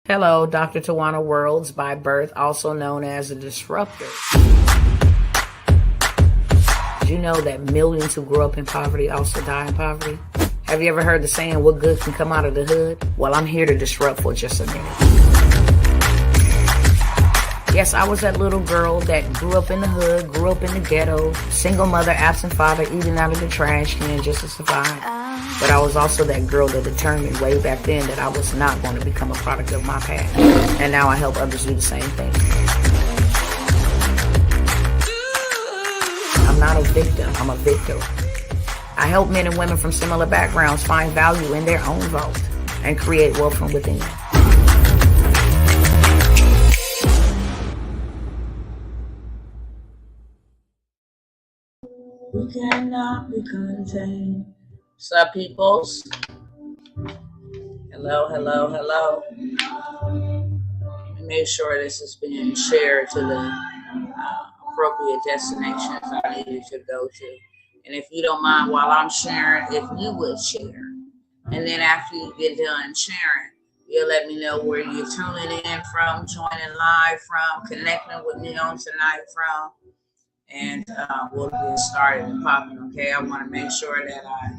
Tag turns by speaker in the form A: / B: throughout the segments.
A: Hello, Dr. Tawana Worlds by birth, also known as a disruptor. Did you know that millions who grew up in poverty also die in poverty? Have you ever heard the saying, what good can come out of the hood? Well, I'm here to disrupt for just a minute. Yes, I was that little girl that grew up in the hood, grew up in the ghetto, single mother, absent father, eating out of the trash can just to survive. But I was also that girl that determined way back then that I was not going to become a product of my past. And now I help others do the same thing. I'm not a victim, I'm a victor. I help men and women from similar backgrounds find value in their own vault and create wealth from within. We cannot be contained. What's up, peoples? Hello, hello, hello. Let me make sure this is being shared to the appropriate destinations I need it to go to. And if you don't mind, while I'm sharing, if you would share. And then after you get done sharing, you'll let me know where you're tuning in from, joining live from, connecting with me on tonight from. And we'll get started and popping, okay? I want to make sure that I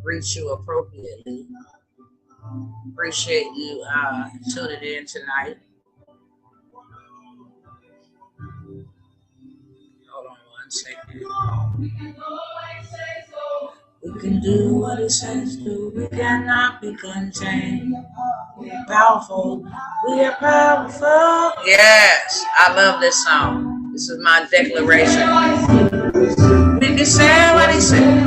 A: reach you appropriately. Appreciate you tuning in tonight. Hold on one second. We can do what it says to. We cannot be contained. We are powerful. We are powerful. Yes, I love this song. This is my declaration. We can say what he said.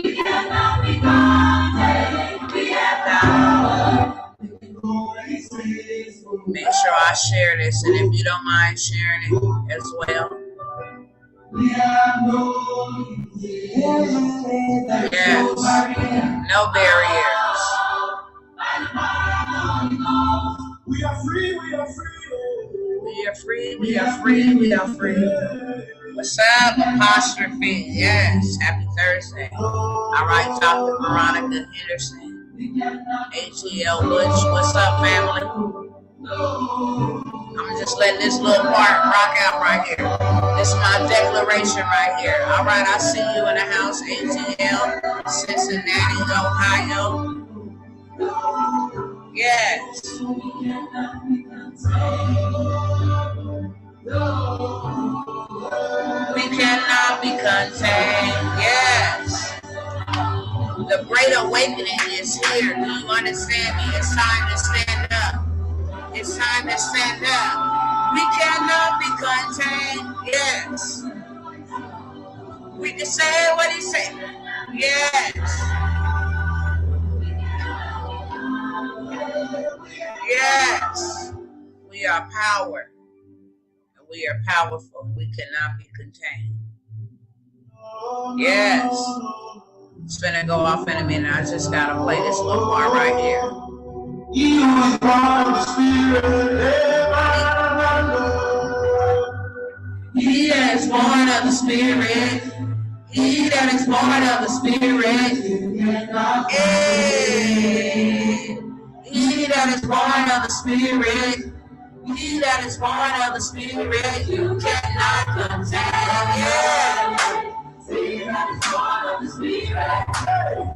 A: We cannot be contained. We have power. Make sure I share this, and if you don't mind sharing it as well. Yes, no barriers. We are free, we are free. We are free, we are free, we are free. What's up, Apostrophe? Yes, happy Thursday. All right, Dr. Veronica Henderson. ATL Butch, what's up, family? I'm just letting this little part rock out right here. This is my declaration right here. All right, I see you in the house, ATL, Cincinnati, Ohio. Yes. We cannot be contained. Yes. The great awakening is here. Do you understand me? It's time to stand up. It's time to stand up. We cannot be contained. Yes. We can say what he said. Yes. Yes. We are power. And we are powerful. We cannot be contained. Yes. It's gonna go off in a minute. I just gotta play this little part right here. He was born of the Spirit. He that is born of the Spirit. He that is born of the Spirit. Hey. He that is born of the Spirit. He that is born of the Spirit. You cannot contain. Yeah. He that is born of the Spirit.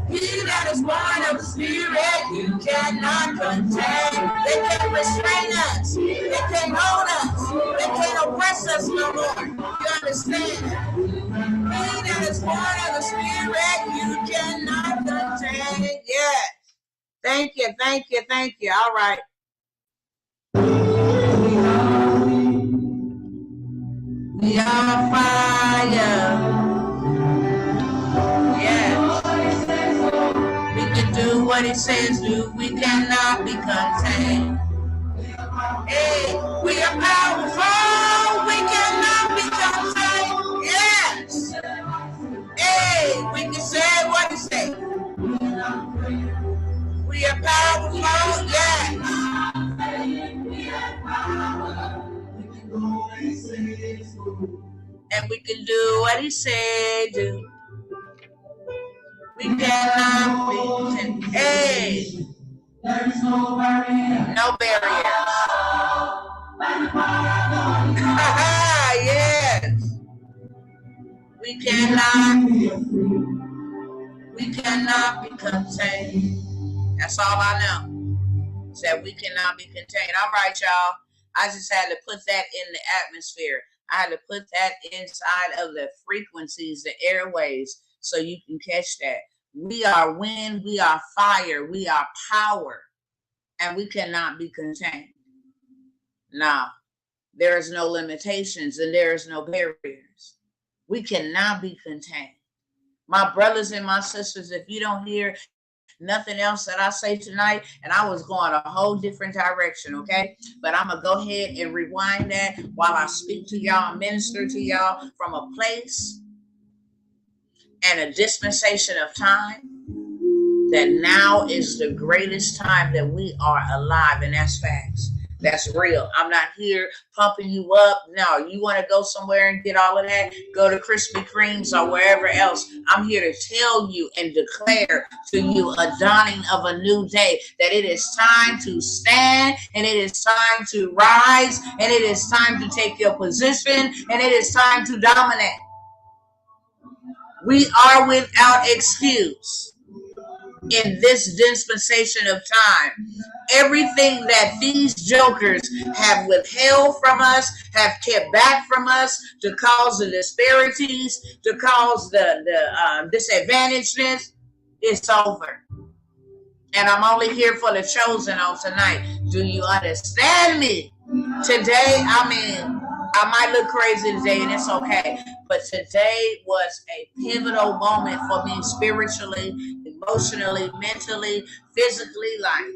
A: He that is born of the Spirit, you cannot contain. They can't restrain us. They can't hold us. They can't oppress us no more. You understand? He that is born of the Spirit, you cannot contain. Yes. Thank you, thank you, thank you. All right. We are fire. Do what it says do. We cannot be contained. Hey, we are powerful. We cannot be contained. Yes. Hey, we can say what it says. We are powerful. Yes. And we can do what he said do. We cannot be contained. Hey. No barriers. Yes. We cannot be contained. That's all I know. Said we cannot be contained. All right, y'all. I just had to put that in the atmosphere. I had to put that inside of the frequencies, the airways, so you can catch that. We are wind, we are fire, we are power, and we cannot be contained. No, there is no limitations and there is no barriers. We cannot be contained. My brothers and my sisters, if you don't hear nothing else that I say tonight, and I was going a whole different direction, okay? But I'm going to go ahead and rewind that while I speak to y'all, minister to y'all from a place and a dispensation of time that now is the greatest time that we are alive, and that's facts. That's real. I'm not here pumping you up. No, you want to go somewhere and get all of that? Go to Krispy Kremes or wherever else. I'm here to tell you and declare to you a dawning of a new day, that it is time to stand and it is time to rise and it is time to take your position and it is time to dominate. We are without excuse in this dispensation of time. Everything that these jokers have withheld from us, have kept back from us to cause the disparities, to cause the disadvantagedness, it's over. And I'm only here for the chosen on tonight. Do you understand me? Today, I mean, I might look crazy today and it's okay. But today was a pivotal moment for me spiritually, emotionally, mentally, physically. Like,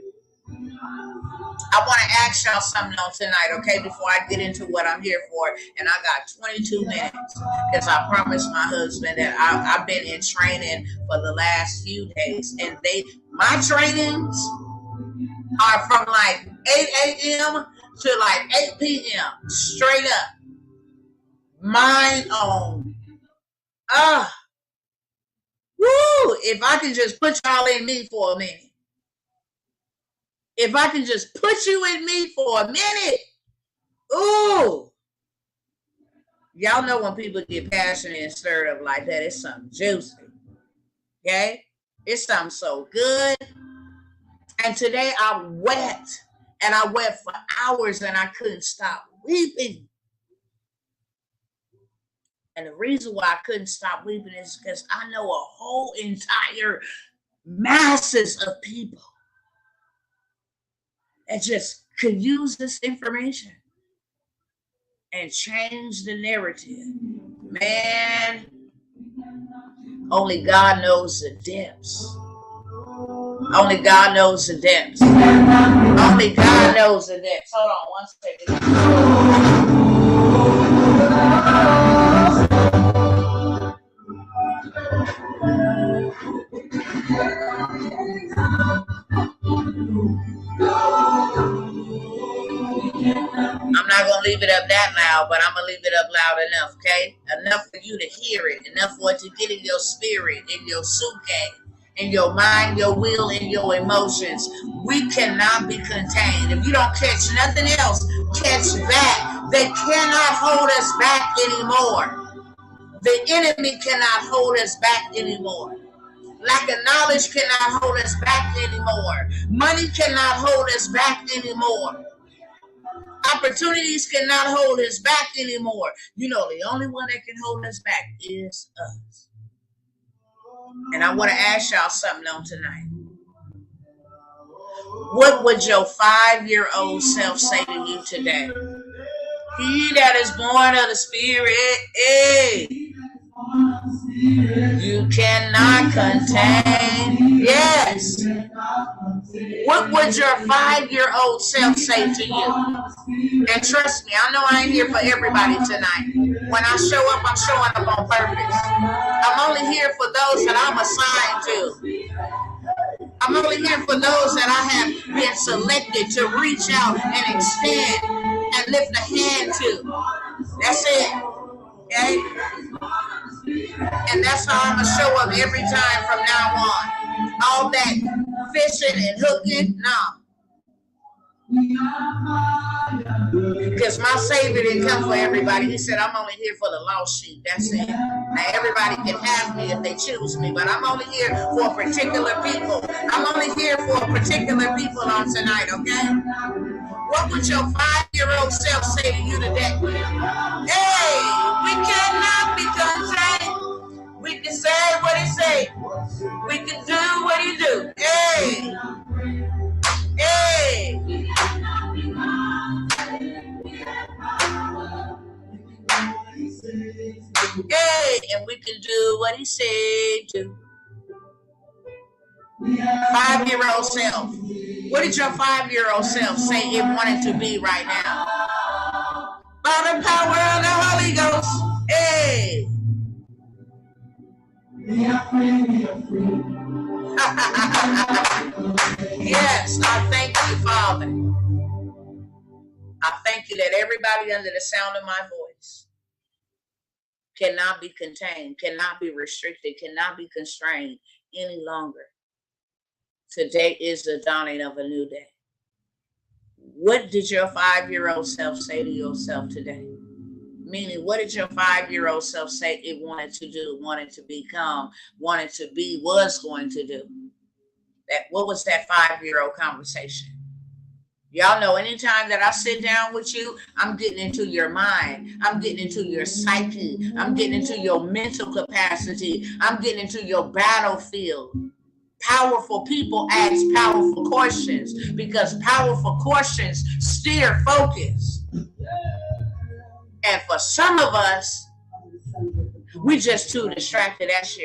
A: I want to ask y'all something on tonight, okay, before I get into what I'm here for. And I got 22 minutes because I promised my husband that I've been in training for the last few days. And my trainings are from like 8 a.m. to like 8 p.m. straight up. Mine on. Woo! If I can just put y'all in me for a minute. If I can just put you in me for a minute. Ooh. Y'all know when people get passionate and stirred up like that, it's something juicy. Okay? It's something so good. And today I wept. And I wept for hours and I couldn't stop weeping. And the reason why I couldn't stop weeping is because I know a whole entire masses of people that just could use this information and change the narrative. Man, only God knows the depths. Only God knows the depths. Only God knows the depths. Hold on one second. I'm not going to leave it up that loud, but I'm going to leave it up loud enough, okay? Enough for you to hear it. Enough for it to get in your spirit, in your suitcase, in your mind, your will, and your emotions. We cannot be contained. If you don't catch nothing else, catch that. They cannot hold us back anymore. The enemy cannot hold us back anymore. Lack of knowledge cannot hold us back anymore. Money cannot hold us back anymore. Opportunities cannot hold us back anymore. You know, the only one that can hold us back is us. And I want to ask y'all something on tonight. What would your 5-year-old self say to you today? He that is born of the Spirit, you cannot contain. Yes. What would your 5-year-old self say to you? And trust me, I know I ain't here for everybody tonight. When I show up, I'm showing up on purpose. I'm only here for those that I'm assigned to. I'm only here for those that I have been selected to reach out and extend and lift a hand to. That's it. Okay? And that's how I'm going to show up every time from now on. All that fishing and hooking. No. Because my Savior didn't come for everybody. He said, I'm only here for the lost sheep. That's it. Now, everybody can have me if they choose me, but I'm only here for particular people. I'm only here for particular people on tonight, okay? What would your 5-year-old self say to you today? Hey, we cannot be contained. We can say what he say. We can do what he do. Hey. Hey. Hey, and we can do what he said to. 5-year-old self. What did your 5-year-old self say it wanted to be right now? By the power of the Holy Ghost. Hey. Yes, I thank you, Father. I thank you that everybody under the sound of my voice cannot be contained, cannot be restricted, cannot be constrained any longer. Today is the dawning of a new day. What did your 5-year-old self say to yourself today? Meaning, what did your 5-year-old self say it wanted to do, wanted to become, wanted to be, was going to do? What was that 5-year-old conversation? Y'all know anytime that I sit down with you, I'm getting into your mind. I'm getting into your psyche. I'm getting into your mental capacity. I'm getting into your battlefield. Powerful people ask powerful questions because powerful questions steer focus. And for some of us, we just too distracted. That's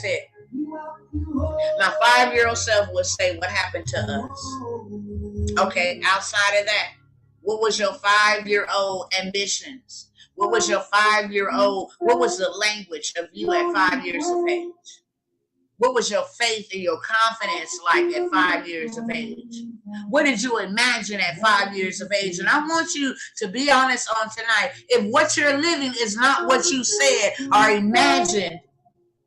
A: it. My 5-year-old self would say, what happened to us? Okay, outside of that, what was your 5-year-old ambitions? What was your 5-year-old, what was the language of you at 5 years of age? What was your faith and your confidence like at 5 years of age? What did you imagine at 5 years of age? And I want you to be honest on tonight. If what you're living is not what you said or imagined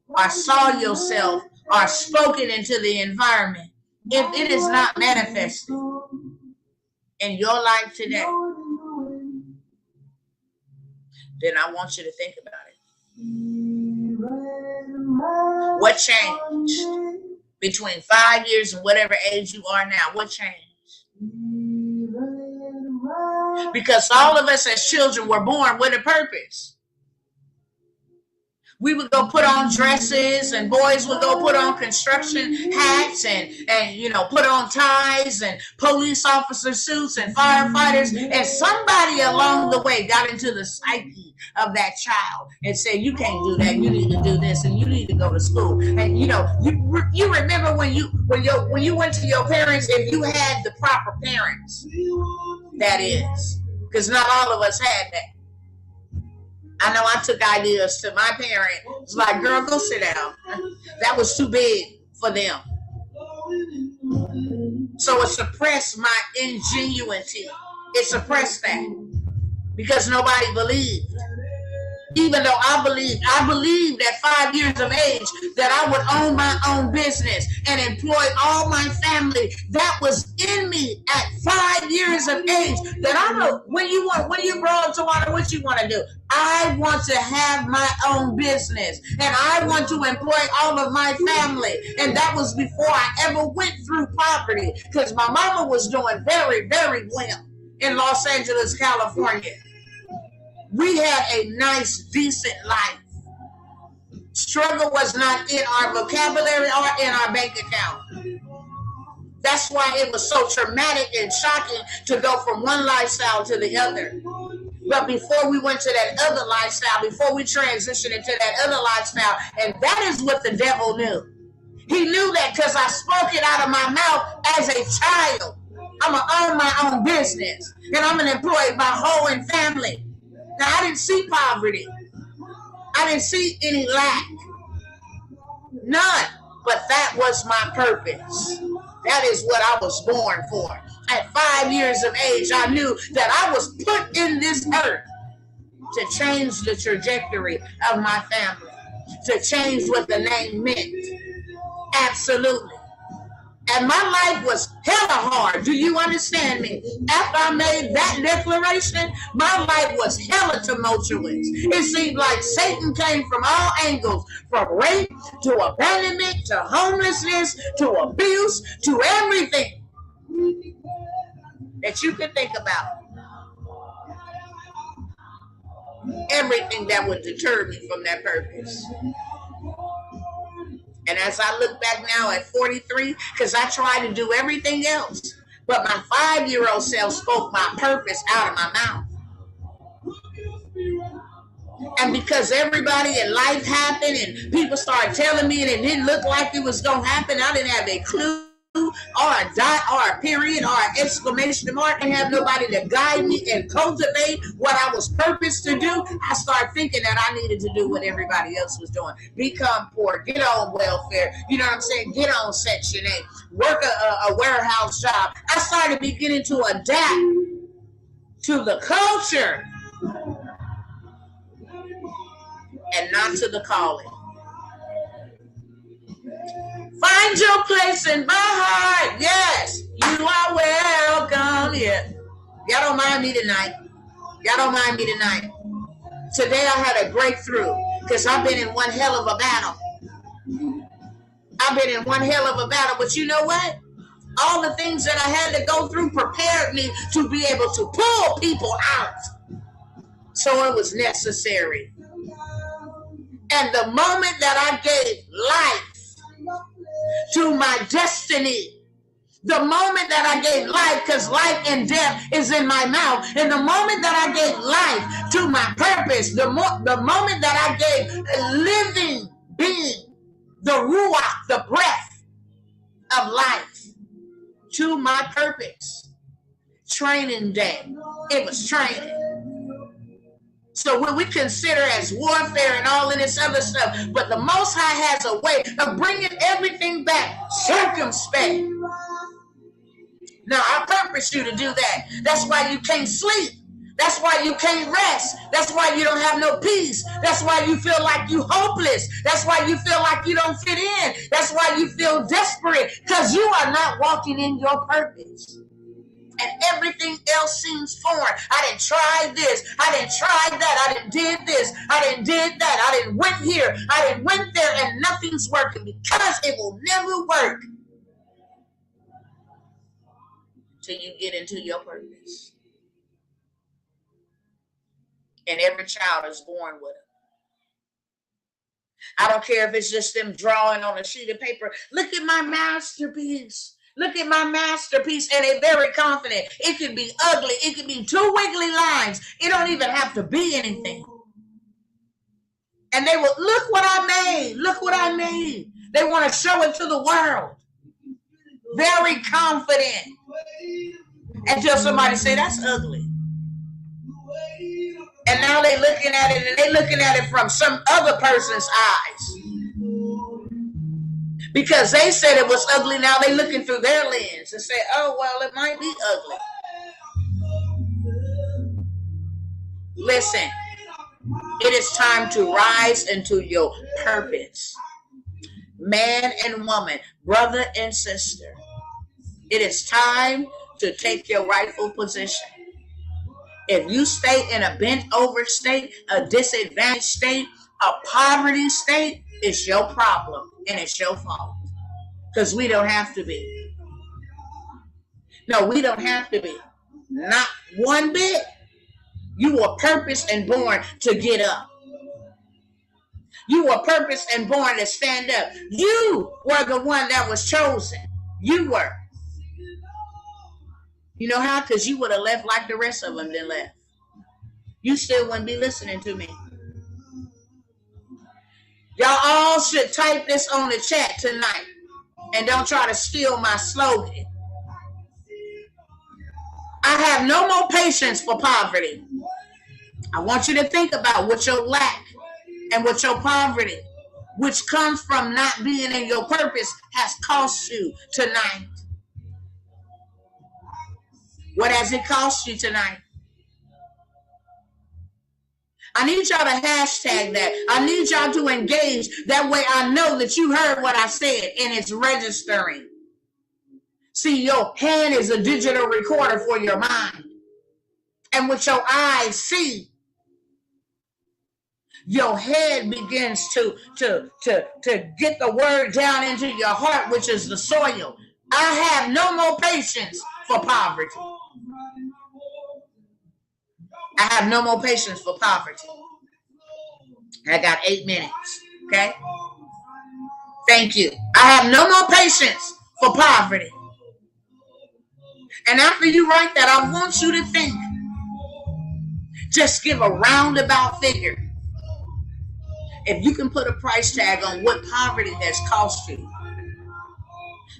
A: or saw yourself or spoken into the environment, if it is not manifested in your life today, then I want you to think about it. What changed between 5 years and whatever age you are now? What changed? Because all of us as children were born with a purpose. We would go put on dresses, and boys would go put on construction hats and put on ties and police officer suits and firefighters. And somebody along the way got into the psyche of that child and said, you can't do that. You need to do this, and you need to go to school. And you remember when you went to your parents, if you had the proper parents, that is, because not all of us had that. I know I took ideas to my parent. It's like, girl, go sit down. That was too big for them. So it suppressed my ingenuity. It suppressed that because nobody believed. Even though I believed at 5 years of age that I would own my own business and employ all my family. That was in me at 5 years of age. That I know when you grow up to what you want to do. I want to have my own business and I want to employ all of my family. And that was before I ever went through poverty, because my mama was doing very, very well in Los Angeles, California. We had a nice, decent life. Struggle was not in our vocabulary or in our bank account. That's why it was so traumatic and shocking to go from one lifestyle to the other. But before we went to that other lifestyle, before we transitioned into that other lifestyle, and that is what the devil knew. He knew that because I spoke it out of my mouth as a child. I'm going to own my own business, and I'm going to employ my whole family. Now, I didn't see poverty. I didn't see any lack. None. But that was my purpose. That is what I was born for. At 5 years of age, I knew that I was put in this earth to change the trajectory of my family, to change what the name meant. Absolutely. And my life was hella hard. Do you understand me? After I made that declaration, my life was hella tumultuous. It seemed like Satan came from all angles, from rape to abandonment to homelessness to abuse to everything that you could think about. Everything that would deter me from that purpose. And as I look back now at 43, because I tried to do everything else, but my 5-year-old self spoke my purpose out of my mouth. And because everybody in life happened and people started telling me and it didn't look like it was going to happen, I didn't have a clue or a dot or a period or an exclamation mark. I didn't have nobody to guide me and cultivate what I was purposed to do. I started thinking that I needed to do what everybody else was doing. Become poor, get on welfare, you know what I'm saying? Get on Section 8, work a warehouse job. I started beginning to adapt to the culture and not to the calling. Find your place in my heart. Yes, you are welcome. Yeah. Y'all don't mind me tonight. Y'all don't mind me tonight. Today I had a breakthrough because I've been in one hell of a battle. But you know what? All the things that I had to go through prepared me to be able to pull people out. So it was necessary. And the moment that I gave life to my destiny, the moment that I gave life, because life and death is in my mouth, and the moment that I gave life to my purpose, the moment that I gave a living being, the ruach, the breath of life to my purpose, training day, it was training. So what we consider as warfare and all of this other stuff, but the Most High has a way of bringing everything back circumspect. Now, I purpose you to do that. That's why you can't sleep. That's why you can't rest. That's why you don't have no peace. That's why you feel like you hopeless. That's why you feel like you don't fit in. That's why you feel desperate, because you are not walking in your purpose. And everything else seems foreign. I didn't try this. I didn't try that. I didn't did this. I didn't did that. I didn't went here. I didn't went there, and nothing's working because it will never work till you get into your purpose. And every child is born with it. I don't care if it's just them drawing on a sheet of paper. Look at my masterpiece. Look at my masterpiece, and they're very confident. It can be ugly. It can be 2 wiggly lines. It don't even have to be anything. And they will, look what I made. Look what I made. They want to show it to the world. Very confident. Until somebody say, that's ugly. And now they're looking at it, and they're looking at it from some other person's eyes. Because they said it was ugly, now they're looking through their lens and say, oh, well, it might be ugly. Listen, it is time to rise into your purpose. Man and woman, brother and sister, it is time to take your rightful position. If you stay in a bent over state, a disadvantaged state, a poverty state, it's your problem and it's your fault. Because we don't have to be. No, we don't have to be. Not one bit. You were purposed and born to get up. You were purposed and born to stand up. You were the one that was chosen. You were. You know how? Because you would have left like the rest of them then left. You still wouldn't be listening to me. Y'all all should type this on the chat tonight. And don't try to steal my slogan. I have no more patience for poverty. I want you to think about what your lack and what your poverty, which comes from not being in your purpose, has cost you tonight. What has it cost you tonight? I need y'all to hashtag that. I need y'all to engage. That way I know that you heard what I said and it's registering. See, your hand is a digital recorder for your mind. And what your eyes see, your head begins to get the word down into your heart, which is the soil. I have no more patience for poverty. I have no more patience for poverty. I got 8 minutes. Okay? Thank you. I have no more patience for poverty. And after you write that, I want you to think. Just give a roundabout figure. If you can put a price tag on what poverty has cost you,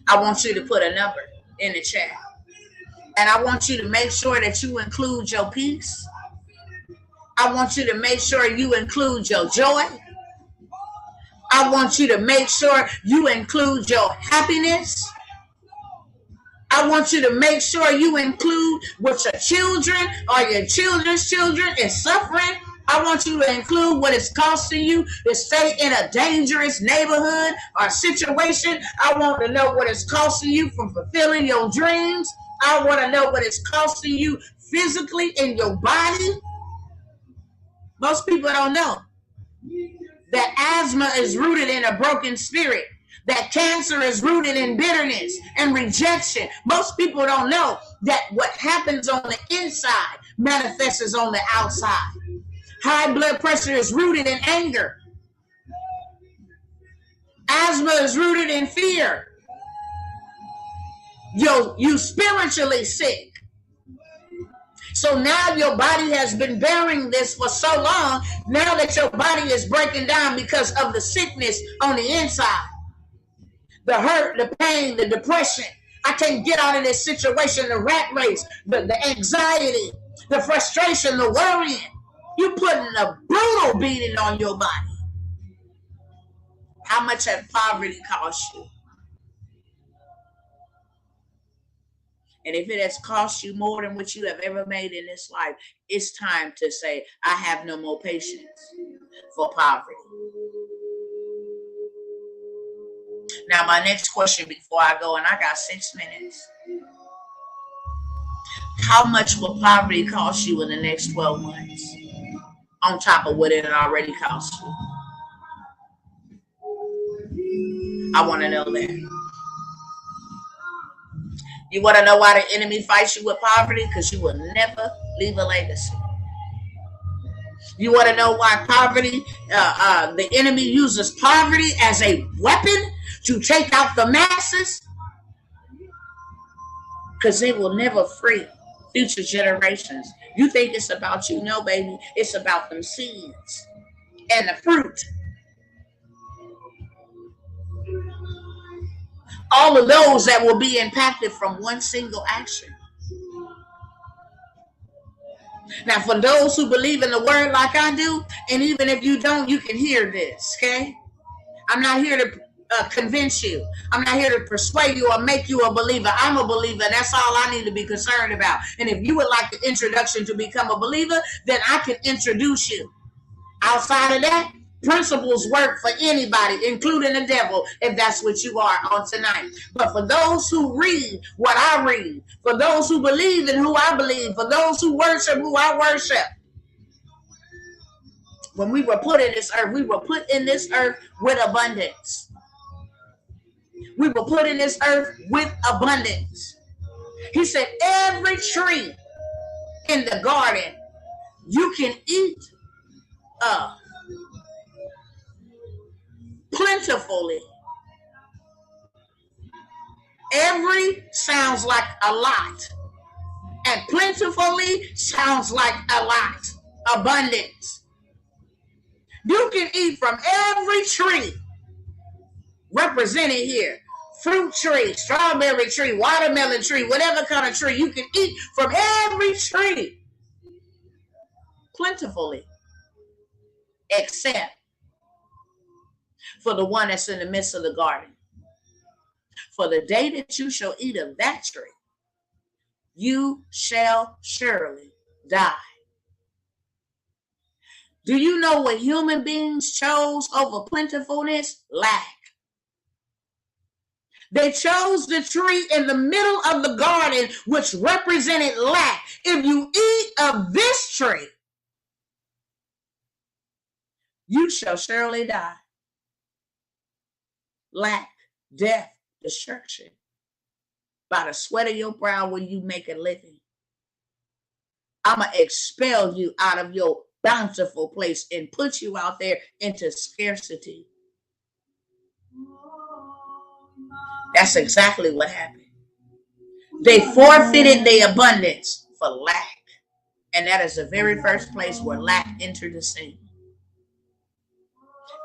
A: I want you to put a number in the chat. And I want you to make sure that you include your peace. I want you to make sure you include your joy. I want you to make sure you include your happiness. I want you to make sure you include what your children or your children's children is suffering. I want you to include what it's costing you to stay in a dangerous neighborhood or situation. I want to know what it's costing you from fulfilling your dreams. I want to know what it's costing you physically in your body. Most people don't know that asthma is rooted in a broken spirit, that cancer is rooted in bitterness and rejection. Most people don't know that what happens on the inside manifests on the outside. High blood pressure is rooted in anger. Asthma is rooted in fear. You spiritually sick. So now your body has been bearing this for so long. Now that your body is breaking down because of the sickness on the inside. The hurt, the pain, the depression. I can't get out of this situation, the rat race, the anxiety, the frustration, the worrying. You're putting a brutal beating on your body. How much has poverty cost you? And if it has cost you more than what you have ever made in this life, it's time to say, I have no more patience for poverty. Now, my next question before I go, and I got 6 minutes. How much will poverty cost you in the next 12 months? On top of what it already cost you. I want to know that. You want to know why the enemy fights you with poverty? Because you will never leave a legacy. You want to know why poverty, the enemy uses poverty as a weapon to take out the masses? Because they will never free future generations. You think it's about you? No, baby. It's about them seeds and the fruit. All of those that will be impacted from one single action. Now, for those who believe in the word like I do, and even if you don't, you can hear this, okay? I'm not here to convince you. I'm not here to persuade you or make you a believer. I'm a believer, and that's all I need to be concerned about. And if you would like the introduction to become a believer, then I can introduce you. Outside of that, principles work for anybody, including the devil, if that's what you are on tonight. But for those who read what I read, for those who believe in who I believe, for those who worship who I worship, when we were put in this earth, we were put in this earth with abundance. We were put in this earth with abundance. He said, every tree in the garden you can eat plentifully. Every sounds like a lot, and plentifully sounds like a lot. Abundance. You can eat from every tree represented here. Fruit tree, strawberry tree, watermelon tree, whatever kind of tree. You can eat from every tree plentifully, except for the one that's in the midst of the garden. For the day that you shall eat of that tree, you shall surely die. Do you know what human beings chose over plentifulness? Lack. They chose the tree in the middle of the garden, which represented lack. If you eat of this tree, you shall surely die. Lack, death, destruction. By the sweat of your brow will you make a living. I'm going to expel you out of your bountiful place and put you out there into scarcity. That's exactly what happened. They forfeited their abundance for lack. And that is the very first place where lack entered the scene.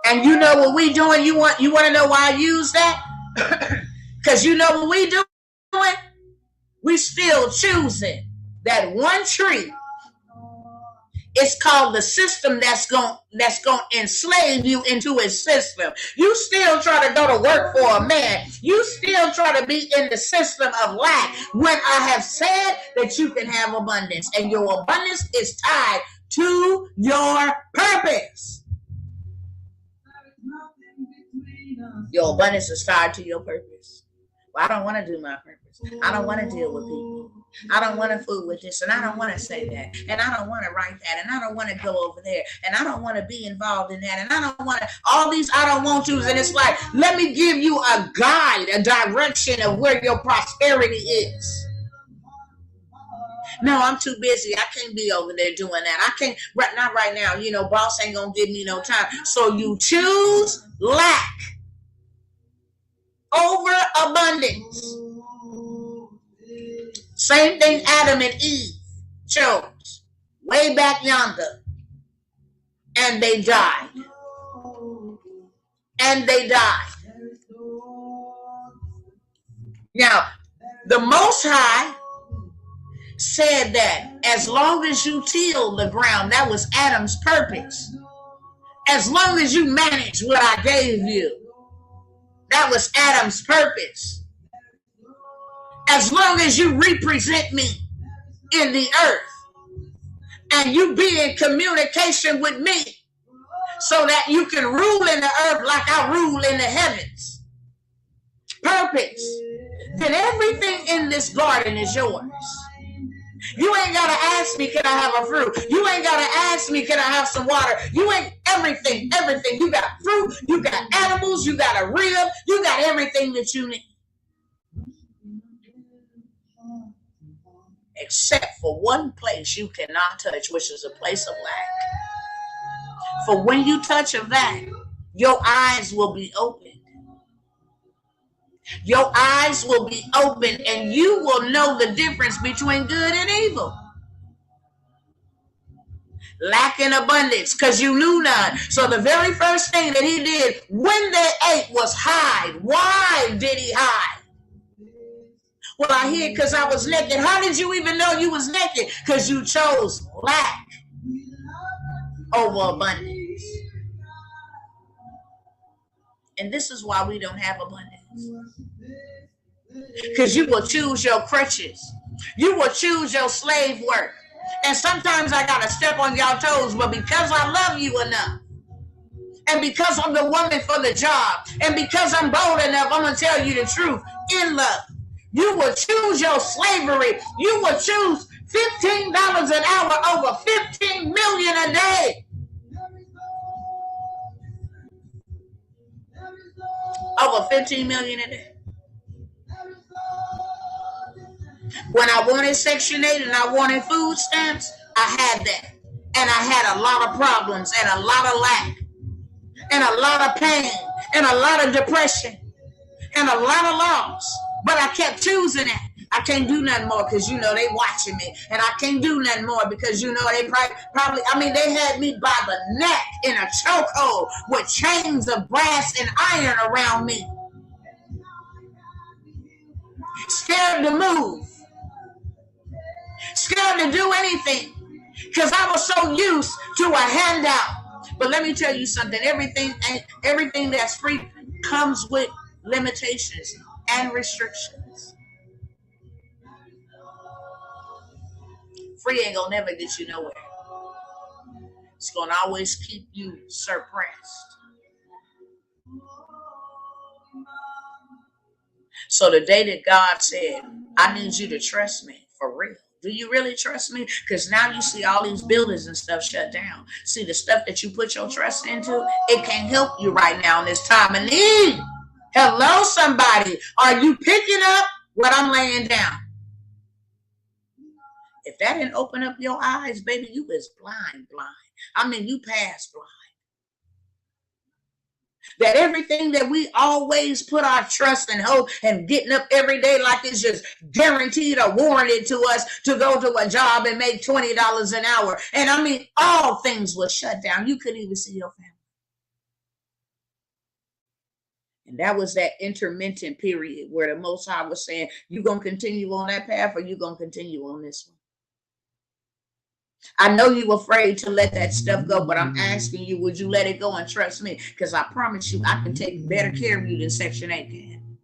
A: And you know what we doing? You want to know why I use that? Because you know what we doing? We still choosing that one tree. It's called the system that's going to enslave you into a system. You still try to go to work for a man. You still try to be in the system of lack when I have said that you can have abundance, and your abundance is tied to your purpose. Your abundance is tied to your purpose. Well, I don't want to do my purpose. I don't want to deal with people. I don't want to fool with this, and I don't want to say that, and I don't want to write that, and I don't want to go over there, and I don't want to be involved in that, and I don't want to, all these I don't want to's. And it's like, let me give you a guide, a direction of where your prosperity is. No, I'm too busy. I can't be over there doing that. I can't, not right now. You know, boss ain't going to give me no time. So you choose lack over abundance. Same thing Adam and Eve chose way back yonder. And they died. And they died. Now, the Most High said that as long as you till the ground, that was Adam's purpose. As long as you manage what I gave you, that was Adam's purpose. As long as you represent me in the earth and you be in communication with me so that you can rule in the earth like I rule in the heavens. Purpose. Then everything in this garden is yours. You ain't got to ask me, can I have a fruit? You ain't got to ask me, can I have some water? You ain't everything. You got fruit, you got animals, you got a rib, you got everything that you need. Except for one place you cannot touch, which is a place of lack. For when you touch of that, your eyes will be open. Your eyes will be open and you will know the difference between good and evil. Lack and abundance, because you knew none. So the very first thing that he did when they ate was hide. Why did he hide? Well, I hid because I was naked. How did you even know you was naked? Because you chose lack over abundance. And this is why we don't have abundance. Because you will choose your crutches. You will choose your slave work. And sometimes I got to step on y'all toes, but because I love you enough, and because I'm the woman for the job, and because I'm bold enough, I'm going to tell you the truth in love. You will choose your slavery. You will choose $15 an hour over $15 million a day. Over $15 million a day. When I wanted Section 8 and I wanted food stamps, I had that. And I had a lot of problems and a lot of lack and a lot of pain and a lot of depression and a lot of loss. But I kept choosing it. I can't do nothing more because, you know, they watching me. And I can't do nothing more because, you know, they probably, they had me by the neck in a chokehold with chains of brass and iron around me. Scared to move. Scared to do anything. Because I was so used to a handout. But let me tell you something. Everything that's free comes with limitations and restrictions. Free ain't gonna never get you nowhere. It's gonna always keep you suppressed. So the day that God said, I need you to trust me for real. Do you really trust me? Because now you see all these buildings and stuff shut down. See, the stuff that you put your trust into, it can't help you right now in this time of need. Hello, somebody. Are you picking up what I'm laying down? If that didn't open up your eyes, baby, you was blind. I mean, you past blind. That everything that we always put our trust and hope and getting up every day like it's just guaranteed or warranted to us to go to a job and make $20 an hour. And I mean, all things were shut down. You couldn't even see your family. And that was that intermittent period where the Most High was saying, you going to continue on that path or you going to continue on this one? I know you're afraid to let that stuff go, but I'm asking you, would you let it go and trust me? Because I promise you, I can take better care of you than Section 8 can.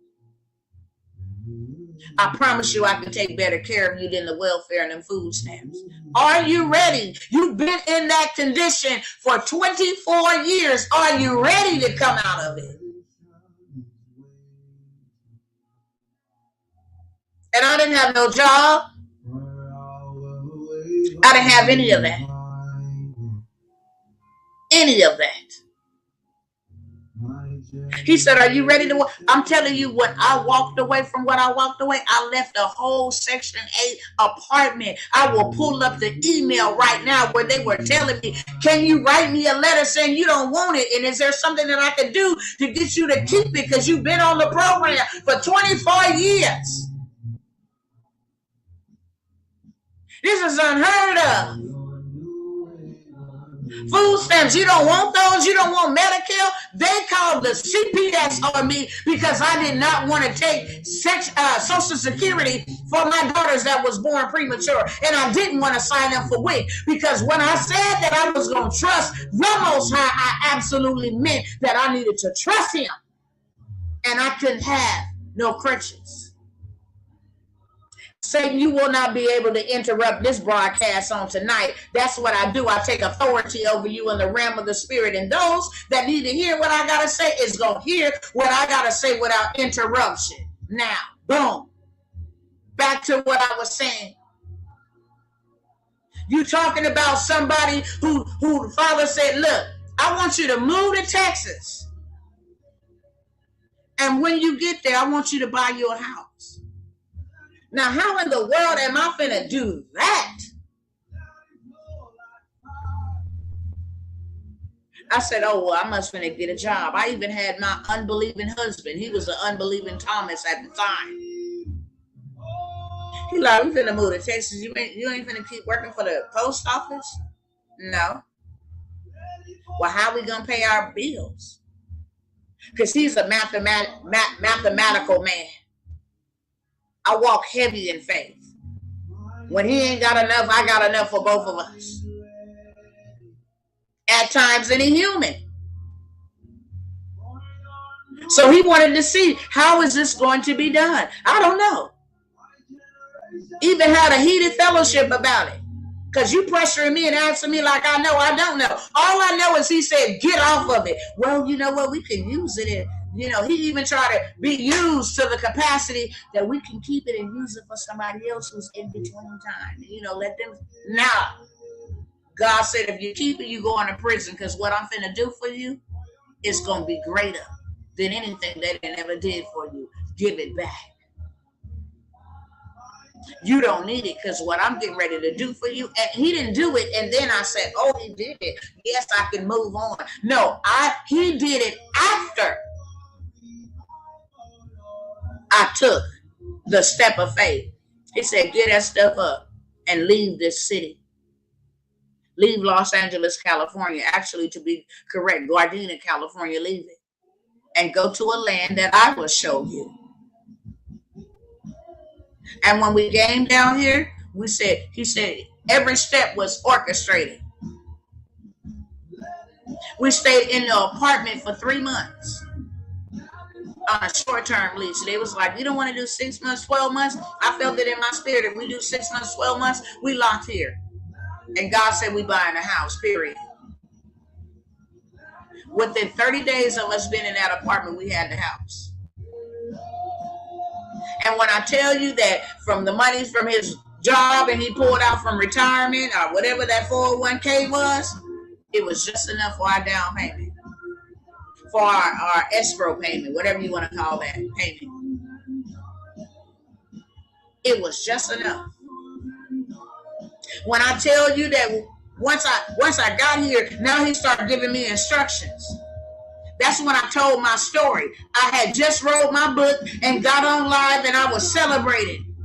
A: I promise you, I can take better care of you than the welfare and the food stamps. Are you ready? You've been in that condition for 24 years. Are you ready to come out of it? And I didn't have no job. I didn't have any of that. Any of that. He said, are you ready to work? I'm telling you, when I walked away from what I walked away, I left a whole Section 8 apartment. I will pull up the email right now where they were telling me, can you write me a letter saying you don't want it? And is there something that I can do to get you to keep it? Because you've been on the program for 24 years. This is unheard of. Food stamps, you don't want those? You don't want Medicare? They called the CPS on me because I did not want to take Social Security for my daughters that was born premature. And I didn't want to sign up for WIC because when I said that I was going to trust the Most High, I absolutely meant that I needed to trust Him. And I couldn't have no crutches. Satan, you will not be able to interrupt this broadcast on tonight. That's what I do. I take authority over you in the realm of the spirit. And those that need to hear what I got to say is going to hear what I got to say without interruption. Now, boom. Back to what I was saying. You talking about somebody who the father said, look, I want you to move to Texas. And when you get there, I want you to buy your house. Now, how in the world am I finna do that? I said, oh, well, I must finna get a job. I even had my unbelieving husband. He was an unbelieving Thomas at the time. He like, we finna move to Texas. You ain't finna keep working for the post office? No. Well, how we gonna pay our bills? Because he's a mathematical man. I walk heavy in faith. When he ain't got enough, I got enough for both of us. At times, any human. So he wanted to see, how is this going to be done? I don't know. Even had a heated fellowship about it. Because you pressuring me and asking me like I know, I don't know. All I know is he said, get off of it. Well, you know what? We can use it in. You know, he even tried to be used to the capacity that we can keep it and use it for somebody else who's in between time. You know, let them. Now, God said, if you keep it, you go into prison because what I'm finna do for you is going to be greater than anything that they ever did for you. Give it back. You don't need it because what I'm getting ready to do for you, and he didn't do it. And then I said, oh, he did it. Yes, I can move on. No, he did it after I took the step of faith. He said, get that stuff up and leave this city. Leave Los Angeles, California. Actually, to be correct, Gardena, California, leave it. And go to a land that I will show you. And when we came down here, he said, every step was orchestrated. We stayed in the apartment for 3 months. On a short-term lease. They was like, you don't want to do 6 months, 12 months? I felt it in my spirit. If we do 6 months, 12 months, we locked here. And God said we buying a house, period. Within 30 days of us being in that apartment, we had the house. And when I tell you that from the money from his job and he pulled out from retirement or whatever that 401k was, it was just enough for our down payment, for our escrow payment, whatever you want to call that payment. It was just enough. When I tell you that once I got here, now he started giving me instructions. That's when I told my story. I had just wrote my book and got on live, and I was celebrating.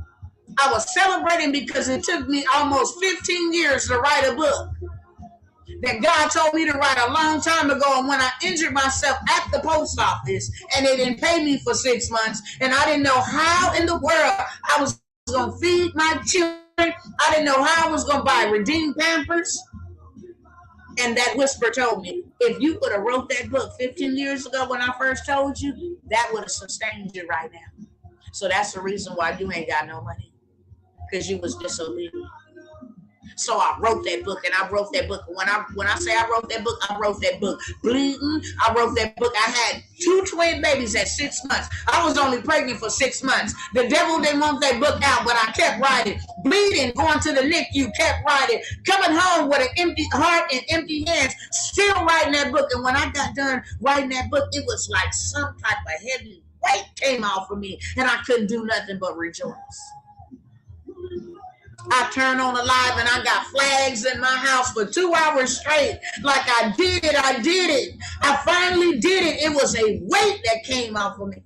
A: I was celebrating because it took me almost 15 years to write a book that God told me to write a long time ago. And when I injured myself at the post office and they didn't pay me for 6 months, and I didn't know how in the world I was going to feed my children. I didn't know how I was going to buy Redeemed Pampers. And that whisper told me, if you would have wrote that book 15 years ago when I first told you, that would have sustained you right now. So that's the reason why you ain't got no money, because you was disobedient. So I wrote that book, and I wrote that book. When I say I wrote that book bleeding. I wrote that book. I had 2 twin babies at 6 months. I was only pregnant for 6 months. The devil didn't want that book out, but I kept writing. Bleeding, going to the NICU, kept writing. Coming home with an empty heart and empty hands, still writing that book. And when I got done writing that book, it was like some type of heavy weight came off of me, and I couldn't do nothing but rejoice. I turned on the live and I got flags in my house for 2 hours straight. Like I did it. I finally did it. It was a weight that came off of me.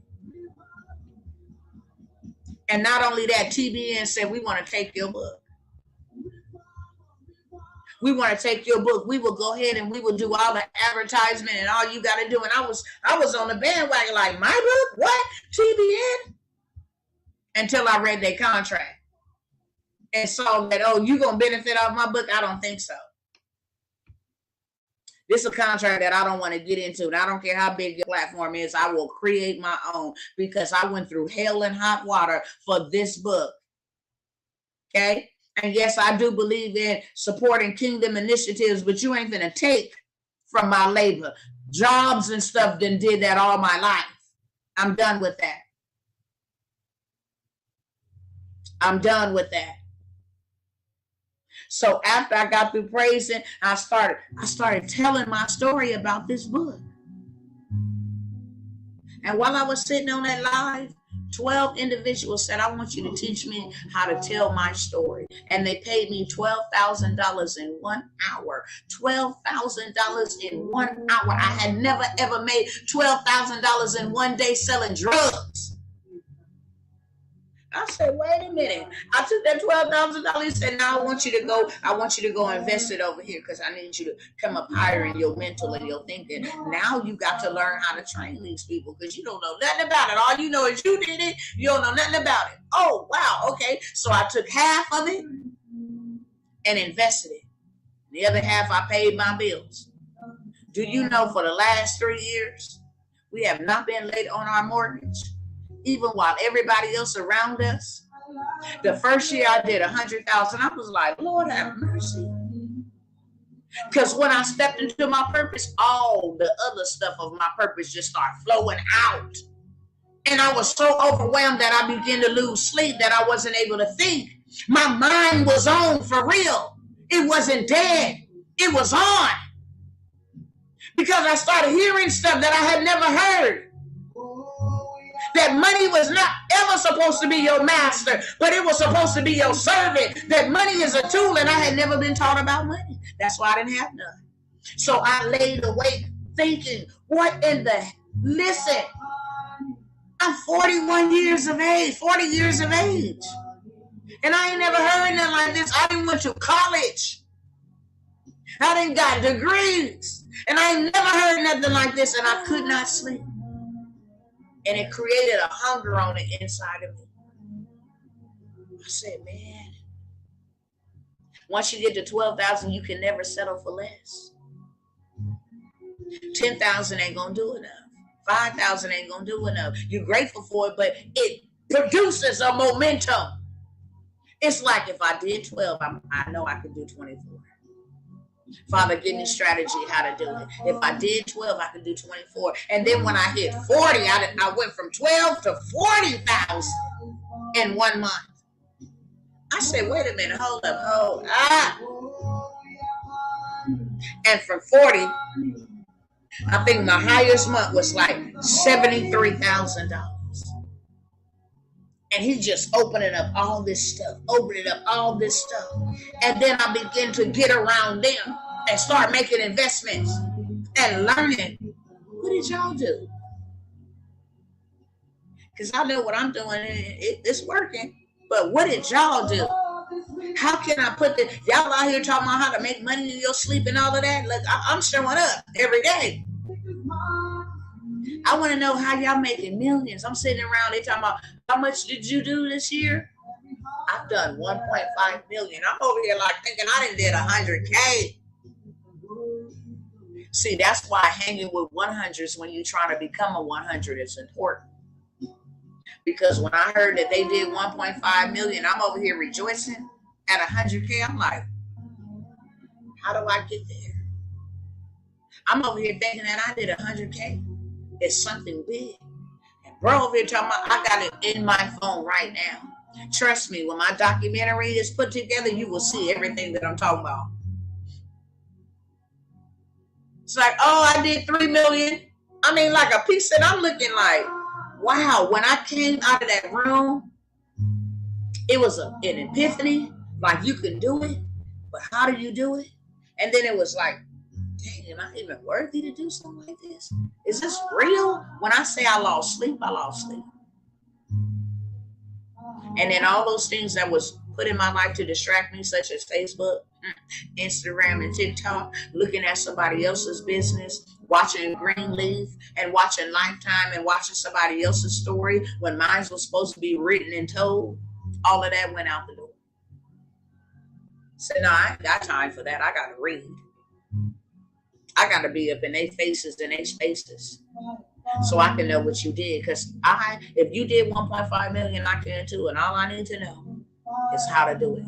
A: And not only that, TBN said, we want to take your book. We want to take your book. We will go ahead and we will do all the advertisement and all you got to do. And I was on the bandwagon like, my book? What? TBN? Until I read their contract and saw that, oh, you going to benefit off my book? I don't think so. This is a contract that I don't want to get into. And I don't care how big your platform is. I will create my own because I went through hell and hot water for this book. Okay? And yes, I do believe in supporting kingdom initiatives, but you ain't going to take from my labor. Jobs and stuff done did that all my life. I'm done with that. I'm done with that. So after I got through praising, I started telling my story about this book. And while I was sitting on that live, 12 individuals said, I want you to teach me how to tell my story. And they paid me $12,000 in 1 hour. $12,000 in 1 hour. I had never, ever made $12,000 in 1 day selling drugs. I said, wait a minute. I took that $12,000 and said, now I want you to go invest it over here because I need you to come up higher in your mental and your thinking. Now you got to learn how to train these people because you don't know nothing about it. All you know is you did it. You don't know nothing about it. Oh, wow. Okay. So I took half of it and invested it. The other half, I paid my bills. Do you know for the last 3 years, we have not been late on our mortgage? Even while everybody else around us. The first year I did $100,000. I was like, Lord have mercy. Because when I stepped into my purpose, all the other stuff of my purpose just started flowing out. And I was so overwhelmed that I began to lose sleep that I wasn't able to think. My mind was on for real. It wasn't dead. It was on. Because I started hearing stuff that I had never heard. That money was not ever supposed to be your master, but it was supposed to be your servant. That money is a tool, and I had never been taught about money. That's why I didn't have none. So I laid awake thinking, what in the... Listen, I'm 40 years of age. And I ain't never heard nothing like this. I didn't went to college. I didn't got degrees. And I ain't never heard nothing like this, and I could not sleep. And it created a hunger on the inside of me. I said, man, once you get to 12,000, you can never settle for less. 10,000 ain't going to do enough. 5,000 ain't going to do enough. You're grateful for it, but it produces a momentum. It's like if I did 12, I know I could do 24. Father, give me strategy how to do it. If I did 12, I could do 24. And then when I hit 40, I went from 12 to 40,000. in 1 month. I said, wait a minute, hold up, And from 40, I think my highest month was like $73,000. And he just opening up all this stuff. And then I begin to get around them and start making investments and learning. What did y'all do? Because I know what I'm doing, it's working. But what did y'all do? How can I put the, y'all out here talking about how to make money in your sleep and all of that? Look, I'm showing up every day. I want to know how y'all making millions. I'm sitting around, they talking about, how much did you do this year? I've done 1.5 million. I'm over here like thinking I done did 100K. See, that's why hanging with 100s when you're trying to become a 100 is important. Because when I heard that they did 1.5 million, I'm over here rejoicing at 100K. I'm like, how do I get there? I'm over here thinking that I did 100K. It's something big. And bro over here talking about, I got it in my phone right now. Trust me, when my documentary is put together, you will see everything that I'm talking about. It's like, oh, I did 3 million. I mean, like a piece that I'm looking like, wow. When I came out of that room, it was an epiphany. Like, you can do it, but how do you do it? And then it was like, dang, am I even worthy to do something like this? Is this real? When I say I lost sleep, I lost sleep. And then all those things that was put in my life to distract me, such as Facebook, Instagram, and TikTok, looking at somebody else's business, watching Greenleaf and watching Lifetime and watching somebody else's story when mine was supposed to be written and told, all of that went out the door. So no, I ain't got time for that. I got to read. I got to be up in their faces and their spaces so I can know what you did. Because if you did 1.5 million, I can too. And all I need to know is how to do it.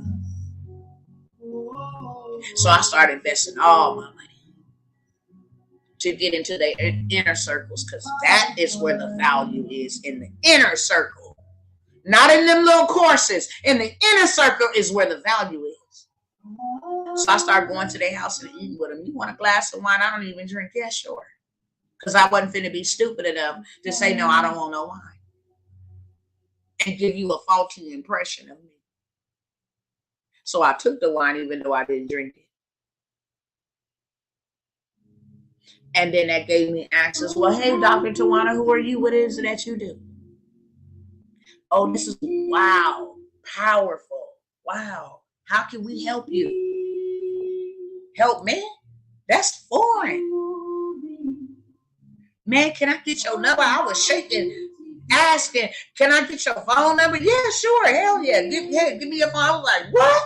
A: So I started investing all my money to get into the inner circles, because that is where the value is, in the inner circle. Not in them little courses. In the inner circle is where the value is. So I started going to their house and eating with them. You want a glass of wine? I don't even drink. Yeah, sure. Because I wasn't finna be stupid enough to say, no, I don't want no wine. And give you a faulty impression of me. So I took the wine even though I didn't drink it. And then that gave me access. Well, hey, Dr. Tawana, who are you? What is it that you do? Oh, this is, wow, powerful. Wow. How can we help you? Help me? That's foreign. Man, can I get your number? I was shaking, asking, can I get your phone number? Yeah, sure. Hell yeah. Give me your phone. I was like, what?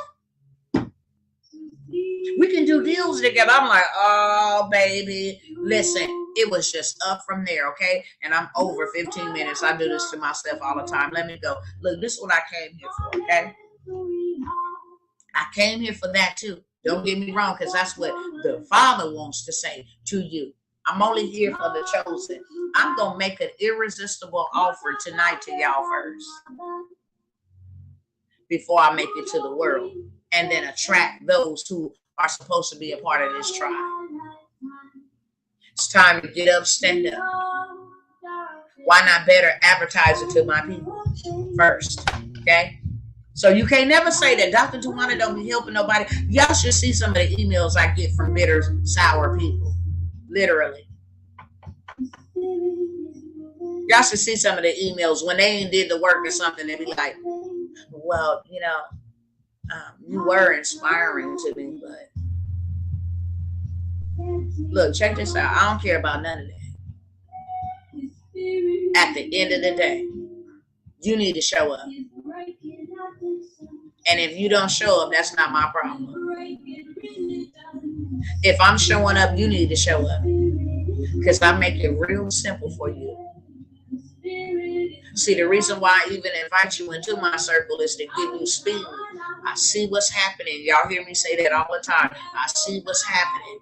A: We can do deals together. I'm like, oh, baby. Listen, it was just up from there, okay? And I'm over 15 minutes. I do this to myself all the time. Let me go. Look, this is what I came here for, okay? I came here for that too. Don't get me wrong, because that's what the Father wants to say to you. I'm only here for the chosen. I'm going to make an irresistible offer tonight to y'all first, before I make it to the world, and then attract those who are supposed to be a part of this tribe. It's time to get up, stand up. Why not better advertise it to my people first, okay? So you can't never say that Dr. Tawana don't be helping nobody. Y'all should see some of the emails I get from bitter, sour people. Literally. Y'all should see some of the emails when they ain't did the work or something. They be like, well, you know, you were inspiring to me, but look, check this out. I don't care about none of that. At the end of the day, you need to show up. And if you don't show up, that's not my problem. If I'm showing up, you need to show up. Because I make it real simple for you. See, the reason why I even invite you into my circle is to give you speed. I see what's happening. Y'all hear me say that all the time. I see what's happening.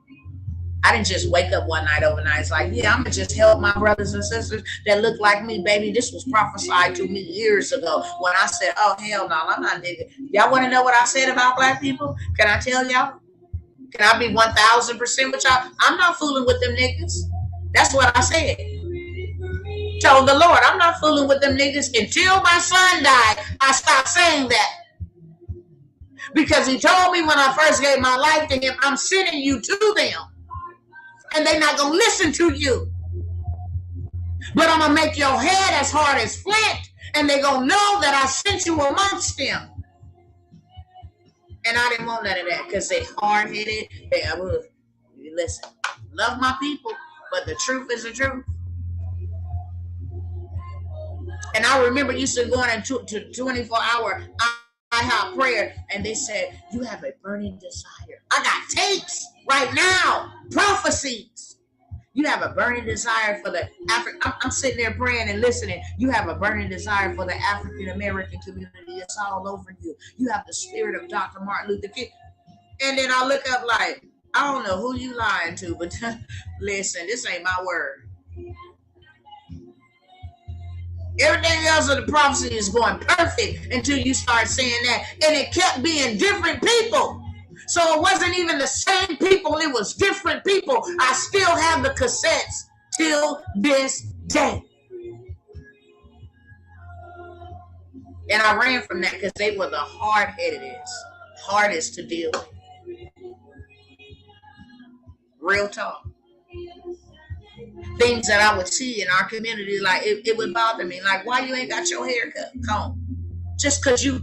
A: I didn't just wake up one night overnight. It's like, yeah, I'm going to just help my brothers and sisters that look like me, baby. This was prophesied to me years ago when I said, oh, hell no, I'm not digging. Y'all want to know what I said about black people? Can I tell y'all? Can I be 1,000% with y'all? I'm not fooling with them niggas. That's what I said. Told the Lord, I'm not fooling with them niggas. Until my son died, I stopped saying that. Because he told me when I first gave my life to him, I'm sending you to them. And they're not going to listen to you. But I'm going to make your head as hard as flint. And they're going to know that I sent you amongst them. And I didn't want none of that because they hard-headed. Listen, love my people, but the truth is the truth. And I remember used to going into 24-hour IHOP prayer, and they said, you have a burning desire. I got tapes right now, prophecies. You have a burning desire for the African. I'm sitting there praying and listening. You have a burning desire for the African American community. It's all over you. You have the spirit of Dr. Martin Luther King. And then I look up like, I don't know who you lying to, but listen, this ain't my word. Everything else of the prophecy is going perfect until you start saying that. And it kept being different people. So it wasn't even the same people. It was different people. I still have the cassettes till this day. And I ran from that because they were the hardest to deal with. Real talk. Things that I would see in our community, like it would bother me. Like, why you ain't got your hair combed? Just because you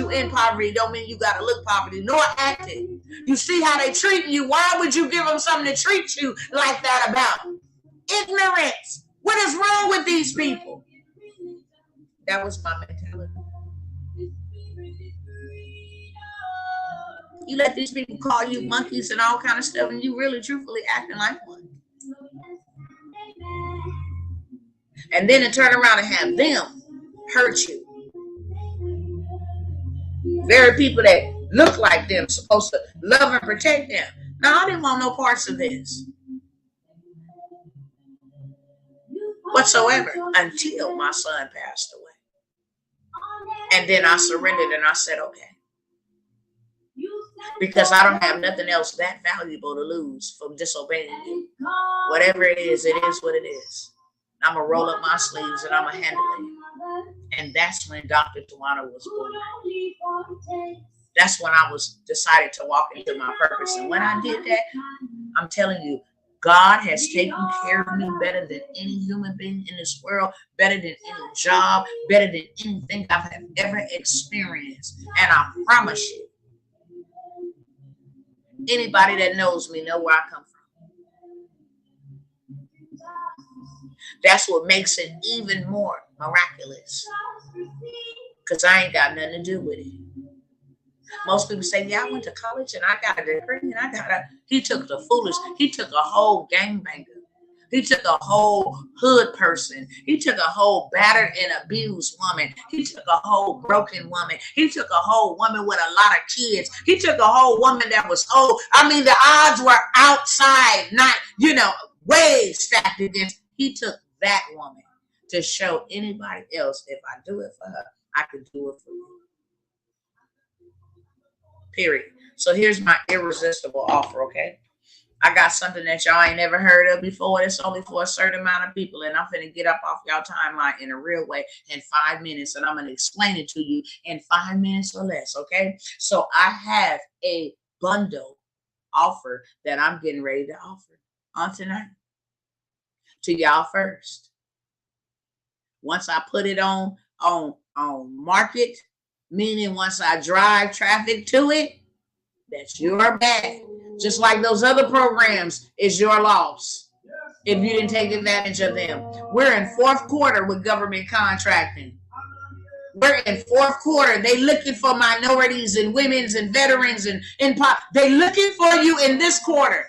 A: in poverty don't mean you gotta look poverty nor act it. You see how they treat you. Why would you give them something to treat you like that about? Ignorance. What is wrong with these people? That was my mentality. You let these people call you monkeys and all kind of stuff, and you really truthfully acting like one. And then to turn around and have them hurt you. Very people that look like them supposed to love and protect them. Now, I didn't want no parts of this whatsoever until my son passed away. And then I surrendered and I said, okay. Because I don't have nothing else that valuable to lose from disobeying you. Whatever it is what it is. I'm going to roll up my sleeves and I'm going to handle it. And that's when Dr. Tawana was born. That's when I was decided to walk into my purpose. And when I did that, I'm telling you, God has taken care of me better than any human being in this world, better than any job, better than anything I've ever experienced. And I promise you, anybody that knows me know where I come from. That's what makes it even more miraculous. Because I ain't got nothing to do with it. Most people say, yeah, I went to college and I got a degree and he took a whole gangbanger. He took a whole hood person. He took a whole battered and abused woman. He took a whole broken woman. He took a whole woman with a lot of kids. He took a whole woman that was old. I mean, the odds were outside, not, way stacked against. He took that woman to show anybody else, if I do it for her, I could do it for you. Period. So here's my irresistible offer, okay? I got something that y'all ain't never heard of before. It's only for a certain amount of people, and I'm finna get up off y'all timeline in a real way in 5 minutes, and I'm gonna explain it to you in 5 minutes or less, okay? So I have a bundle offer that I'm getting ready to offer on tonight to y'all first. Once I put it on market, meaning once I drive traffic to it, that's your bad. Just like those other programs is your loss if you didn't take advantage of them. We're in fourth quarter with government contracting. We're in fourth quarter. They looking for minorities and women's and veterans and they looking for you in this quarter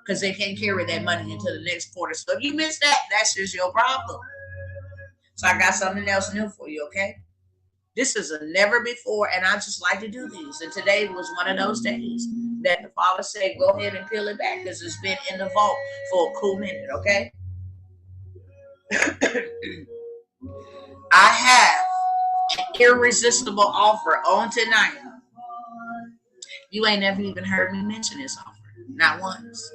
A: because they can't carry that money into the next quarter. So if you miss that, that's just your problem. So I got something else new for you, okay? This is a never before, and I just like to do these. And today was one of those days. that the Father said, go ahead and peel it back because it's been in the vault for a cool minute, okay? I have an irresistible offer on tonight. You ain't never even heard me mention this offer, not once.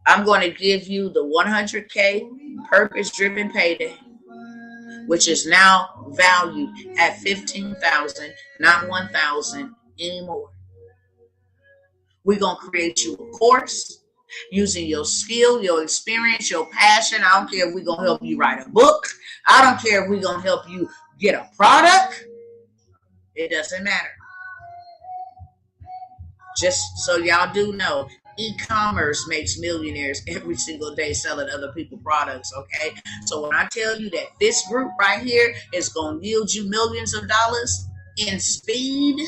A: I'm going to give you the 100K purpose-driven payday, which is now valued at $15,000, not $1,000 anymore. We're going to create you a course using your skill, your experience, your passion. I don't care if we're going to help you write a book. I don't care if we're going to help you get a product. It doesn't matter. Just so y'all do know, e-commerce makes millionaires every single day selling other people's products, okay? So when I tell you that this group right here is going to yield you millions of dollars in speed,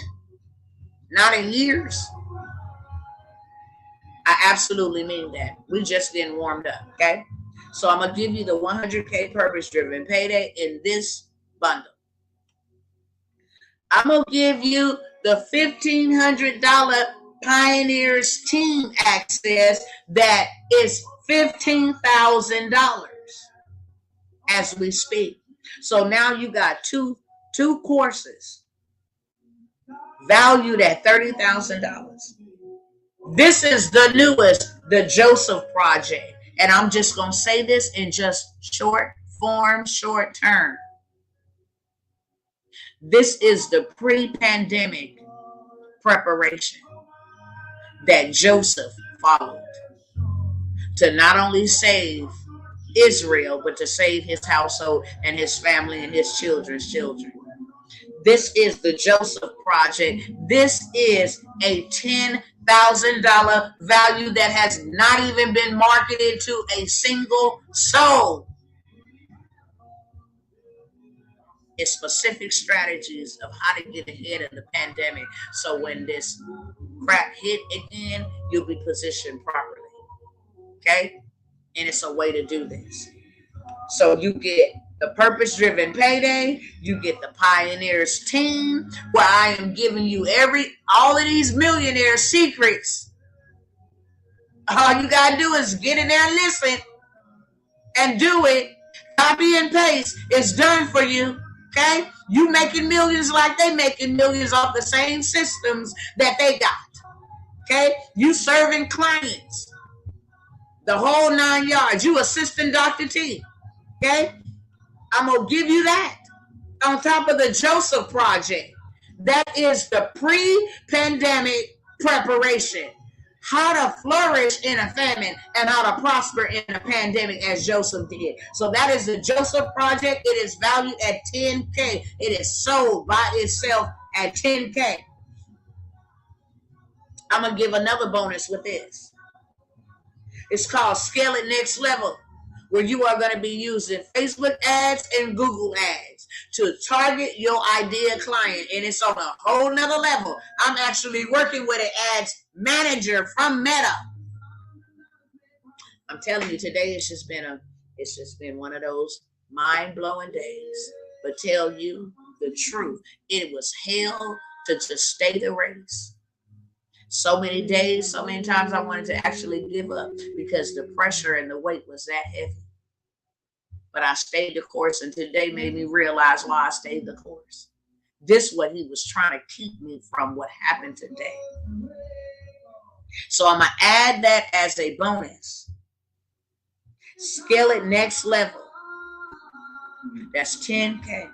A: not in years, I absolutely mean that. We just getting warmed up, okay? So I'm going to give you the 100K purpose-driven payday in this bundle. I'm going to give you the $1,500 Pioneers Team Access that is $15,000 as we speak. So now you got two courses valued at $30,000. This is the newest, the Joseph Project. And I'm just going to say this in just short form, short term. This is the pre-pandemic preparation that Joseph followed to not only save Israel, but to save his household and his family and his children's children. This is the Joseph Project. This is a $10,000 value that has not even been marketed to a single soul. It's specific strategies of how to get ahead of the pandemic. So when this crap hit again, you'll be positioned properly. Okay? And it's a way to do this. So you get the purpose-driven payday, you get the Pioneers Team, where I am giving you all of these millionaire secrets. All you gotta do is get in there and listen and do it. Copy and paste. It's done for you. Okay? You making millions like they making millions off the same systems that they got. Okay? You serving clients. The whole 9 yards. You assistant Dr. T. Okay? I'm going to give you that on top of the Joseph Project. That is the pre-pandemic preparation. How to flourish in a famine and how to prosper in a pandemic as Joseph did. So that is the Joseph Project. It is valued at $10K. It is sold by itself at $10K. I'm going to give another bonus with this. It's called Scale It Next Level, where you are going to be using Facebook ads and Google ads to target your ideal client. And it's on a whole nother level. I'm actually working with an ads manager from Meta. I'm telling you, today it's just been one of those mind-blowing days. But tell you the truth, it was hell to just stay the race. So many days, so many times I wanted to actually give up because the pressure and the weight was that heavy. But I stayed the course, and today made me realize why I stayed the course. This is what he was trying to keep me from what happened today. So I'm going to add that as a bonus. Scale It Next Level. That's $10K.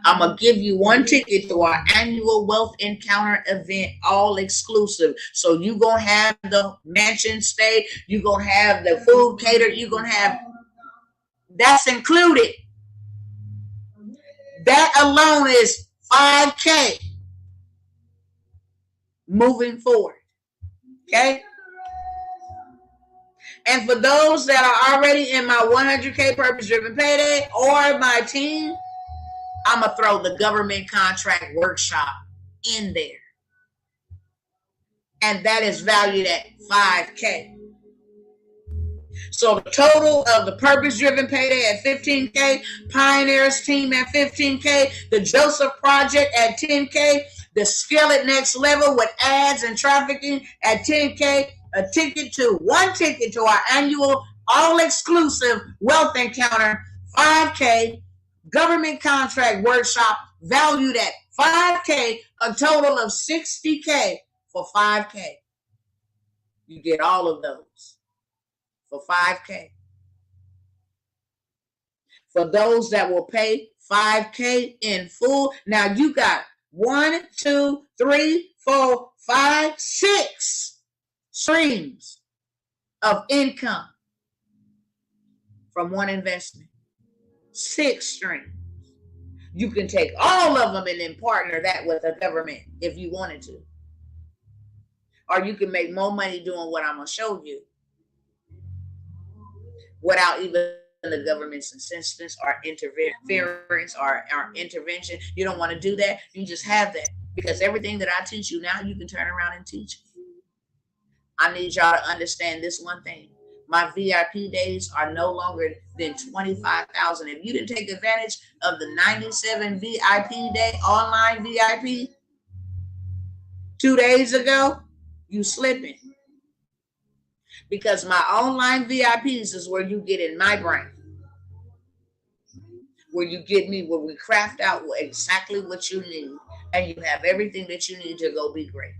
A: I'm going to give you one ticket to our annual Wealth Encounter event, all exclusive. So you're going to have the mansion stay. You're going to have the food catered. You're going to have, that's included. That alone is $5K moving forward. Okay? And for those that are already in my 100K purpose-driven payday or my team, I'm going to throw the government contract workshop in there. And that is valued at $5K. So the total of the Purpose-Driven Payday at 15K, Pioneers Team at 15K, the Joseph Project at 10K, the Scale It Next Level with ads and trafficking at 10K, one ticket to our annual all-exclusive Wealth Encounter, 5K, government contract workshop valued at 5K, a total of 60K for 5K. You get all of those for 5K. For those that will pay 5K in full, now you got 1, 2, 3, 4, 5, 6 streams of income from one investment. 6 streams. You can take all of them and then partner that with the government if you wanted to. Or you can make more money doing what I'm going to show you without even the government's assistance or interference or intervention. You don't want to do that. You just have that. Because everything that I teach you now, you can turn around and teach me. I need y'all to understand this one thing. My VIP days are no longer than $25,000. If you didn't take advantage of the 97 VIP day, online VIP, 2 days ago, you slipping. Because my online VIPs is where you get in my brain. Where you get me, where we craft out exactly what you need. And you have everything that you need to go be great.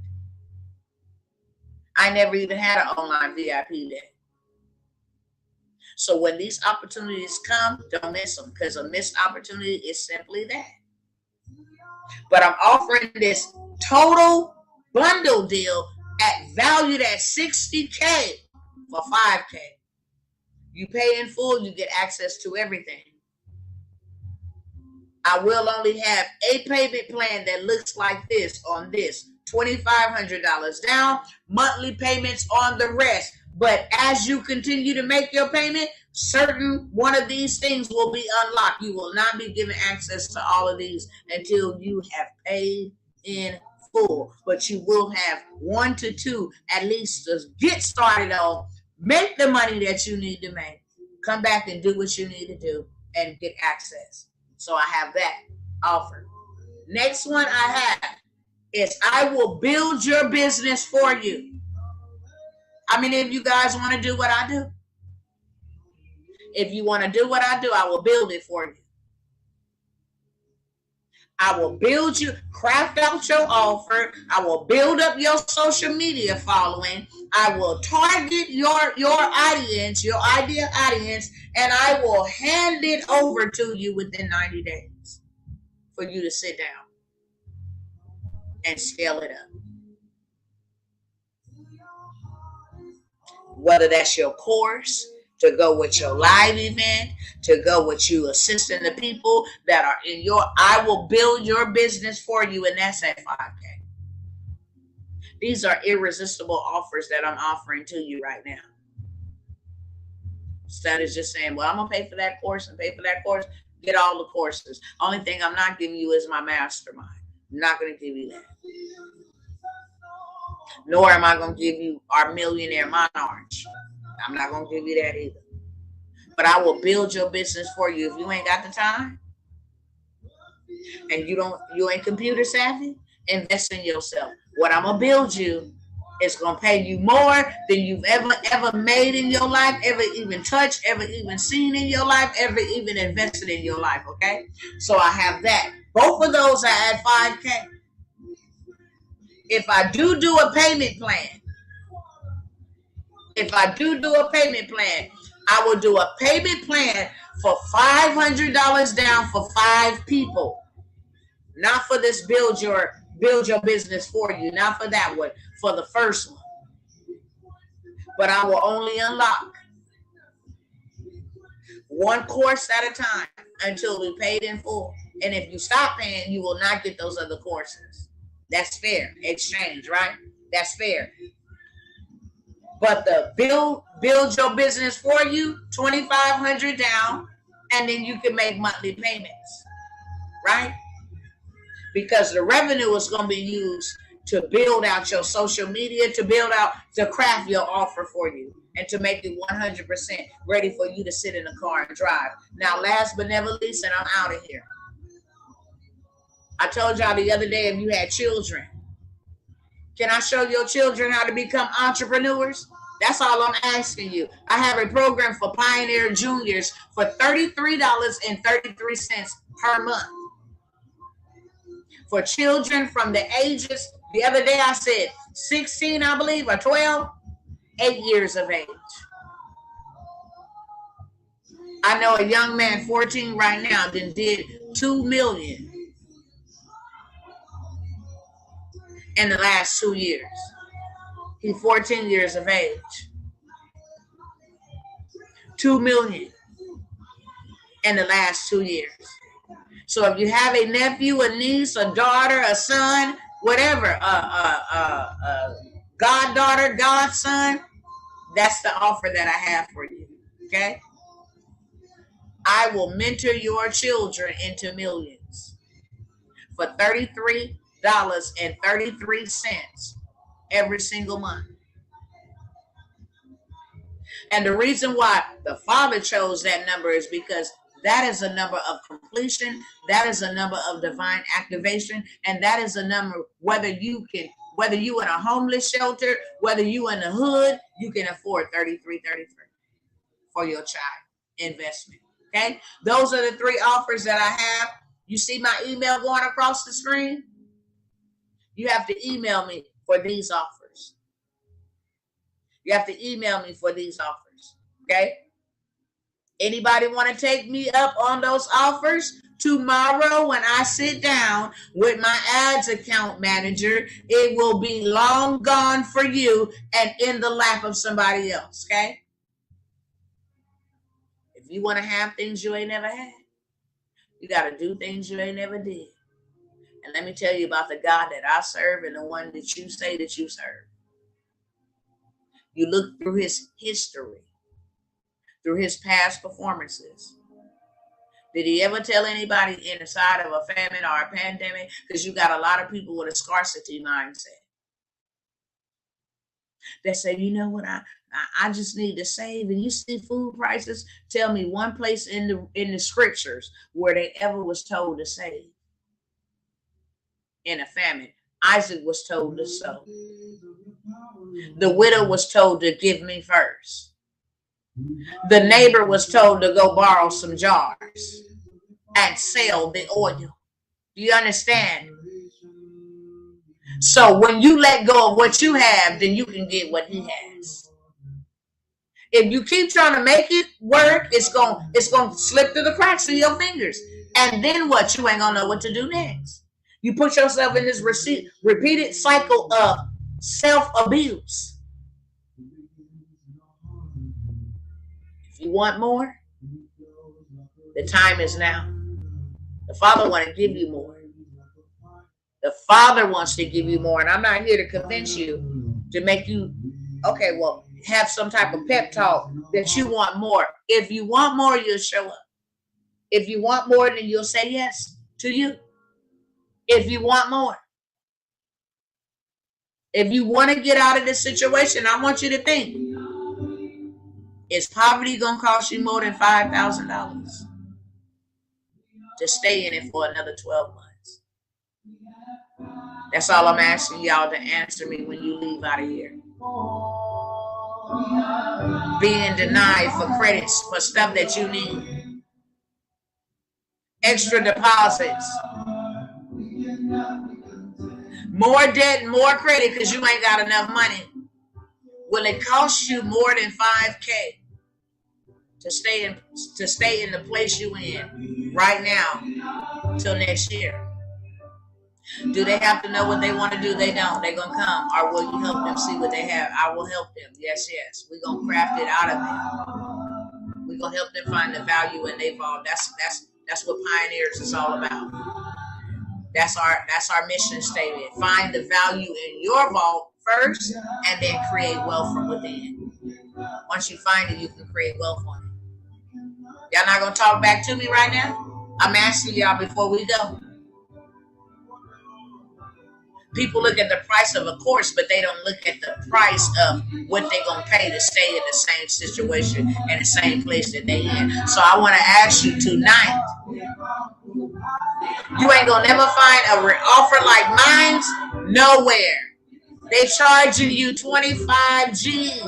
A: I never even had an online VIP day. So when these opportunities come, don't miss them, because a missed opportunity is simply that. But I'm offering this total bundle deal valued at 60K for 5K. You pay in full, you get access to everything. I will only have a payment plan that looks like this on this. $2,500 down, monthly payments on the rest. But as you continue to make your payment, certain one of these things will be unlocked. You will not be given access to all of these until you have paid in full. But you will have 1 to 2 at least to get started on. Make the money that you need to make. Come back and do what you need to do and get access. So I have that offer. Next one I have is I will build your business for you. How many of you guys want to do what I do? If you want to do what I do, I will build it for you. I will build you, craft out your offer. I will build up your social media following. I will target your audience, your ideal audience, and I will hand it over to you within 90 days for you to sit down and scale it up. Whether that's your course, to go with your live event, to go with you assisting the people that are in I will build your business for you, and that's at 5K. These are irresistible offers that I'm offering to you right now. Instead of just saying, well, I'm going to pay for that course and pay for that course. Get all the courses. Only thing I'm not giving you is my mastermind. I'm not going to give you that. Nor am I going to give you our Millionaire Monarch. I'm not going to give you that either. But I will build your business for you. If you ain't got the time and you ain't computer savvy, invest in yourself. What I'm going to build you is going to pay you more than you've ever made in your life, ever even touched, ever even seen in your life, ever even invested in your life, okay? So I have that. Both of those are at 5K. If I do a payment plan, I will do a payment plan for $500 down for 5 people. Not for this build your business for you. Not for that one. For the first one. But I will only unlock one course at a time until we paid in full. And if you stop paying, you will not get those other courses. That's fair. Exchange, right? That's fair. But the build your business for you, $2,500 down, and then you can make monthly payments, right? Because the revenue is going to be used to build out your social media, to craft your offer for you, and to make it 100% ready for you to sit in the car and drive. Now, last but never least, and I'm out of here. I told y'all the other day, if you had children, can I show your children how to become entrepreneurs? That's all I'm asking you. I have a program for Pioneer Juniors for $33.33 per month. For children from the ages, the other day I said 16, I believe, or 12, 8 years of age. I know a young man, 14 right now, that did $2 million in the last 2 years. He's 14 years of age. $2 million in the last 2 years. So if you have a nephew, a niece, a daughter, a son, whatever, goddaughter, godson, that's the offer that I have for you. Okay? I will mentor your children into millions for $33.33 every single month. And the reason why the Father chose that number is because that is a number of completion, that is a number of divine activation, and that is a number whether you in a homeless shelter, whether you in the hood, you can afford $33.33 for your child investment. Okay, those are the 3 offers that I have. You see my email going across the screen? You have to email me for these offers. You have to email me for these offers. Okay? Anybody want to take me up on those offers? Tomorrow when I sit down with my ads account manager, it will be long gone for you and in the lap of somebody else. Okay? If you want to have things you ain't never had, you got to do things you ain't never did. And let me tell you about the God that I serve and the one that you say that you serve. You look through his history, through his past performances. Did he ever tell anybody inside of a famine or a pandemic? Because you got a lot of people with a scarcity mindset. They say, you know what, I just need to save. And you see food prices. Tell me one place in the scriptures where they ever was told to save. In a famine, Isaac was told to sow. The widow was told to give me first. The neighbor was told to go borrow some jars and sell the oil. Do you understand? So when you let go of what you have, then you can get what he has. If you keep trying to make it work, it's gonna slip through the cracks of your fingers. And then what? You ain't gonna know what to do next. You put yourself in this repeated cycle of self-abuse. If you want more, the time is now. The Father wants to give you more. The Father wants to give you more. And I'm not here to convince you to make you, okay, well, have some type of pep talk that you want more. If you want more, you'll show up. If you want more, then you'll say yes to you. If you want more. If you want to get out of this situation, I want you to think. Is poverty going to cost you more than $5,000 to stay in it for another 12 months? That's all I'm asking y'all to answer me when you leave out of here. Being denied for credits for stuff that you need. Extra deposits. More debt, more credit because you ain't got enough money. Will it cost you more than $5,000 to stay in the place you in right now till next year? Do they have to know what they want to do? They don't. They're gonna come. Or will you help them see what they have? I will help them. Yes. We're gonna craft it out of them. We're gonna help them find the value in their vault. That's what Pioneers is all about. That's our mission statement. Find the value in your vault first and then create wealth from within. Once you find it, you can create wealth on it. Y'all not gonna talk back to me right now? I'm asking y'all before we go. People look at the price of a course, but they don't look at the price of what they're going to pay to stay in the same situation and the same place that they in. So I want to ask you tonight, you ain't going to never find an offer like mine's nowhere. They charging you 25 G's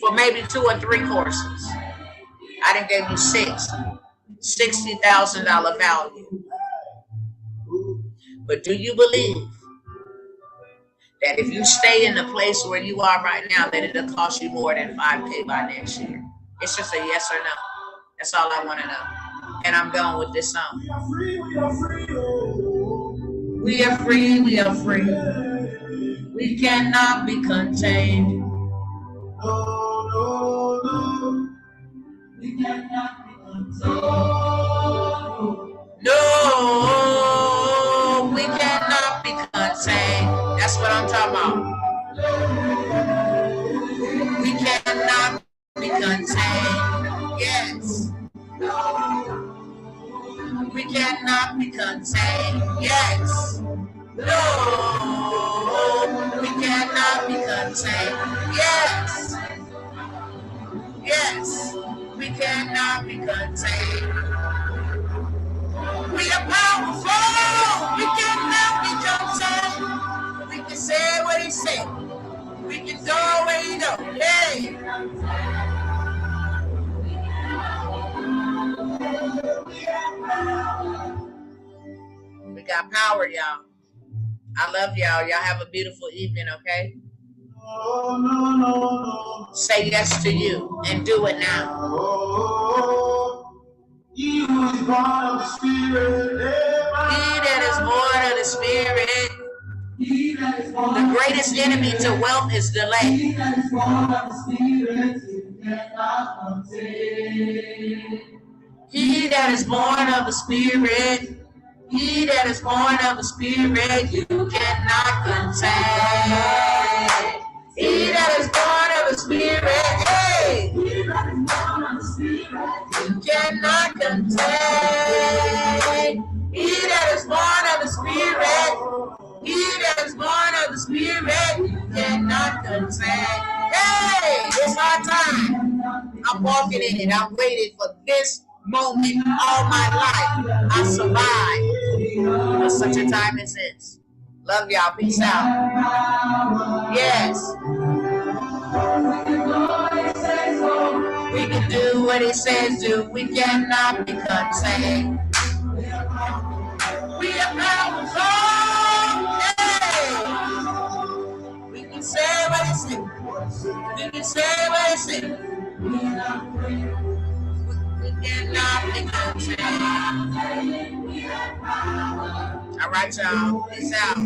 A: for maybe 2 or 3 courses. I done gave you 6. $60,000 value. But do you believe that if you stay in the place where you are right now, that it'll cost you more than $5K by next year? It's just a yes or no. That's all I want to know. And I'm going with this song. We are free, we are free. We are free, we are free. We cannot be contained. No, no, no. We cannot be contained. No, we cannot be contained. That's what I'm talking about. We cannot be contained. Yes. We cannot be contained. Yes. No, we cannot be contained. Yes. Yes. We cannot be contained. We are powerful. We cannot be contained. We can say what he said. We can go where he go. Hey. We got power, y'all. I love y'all. Y'all have a beautiful evening, okay? No, no, no, no. Say yes to you and do it now. He who is born of the Spirit. He that is born of the Spirit. The greatest enemy to wealth is delay. He that is born of the Spirit cannot contain. He that is born of the Spirit. He that is born of the Spirit, you cannot contain. He that is born of the Spirit, hey, he that is born of the Spirit, you cannot contain. He that is born of the Spirit, he that is born of the Spirit, you cannot contain. Hey, it's our time. I'm walking in it. I'm waiting for this moment all my life. I survived for such a time as this. Love y'all. Peace out. Yes. We can do what he says do. We cannot be contained. We are powerful. Hey. We can say what he says. We can say what he says. We cannot be contained. All right, y'all. Peace out.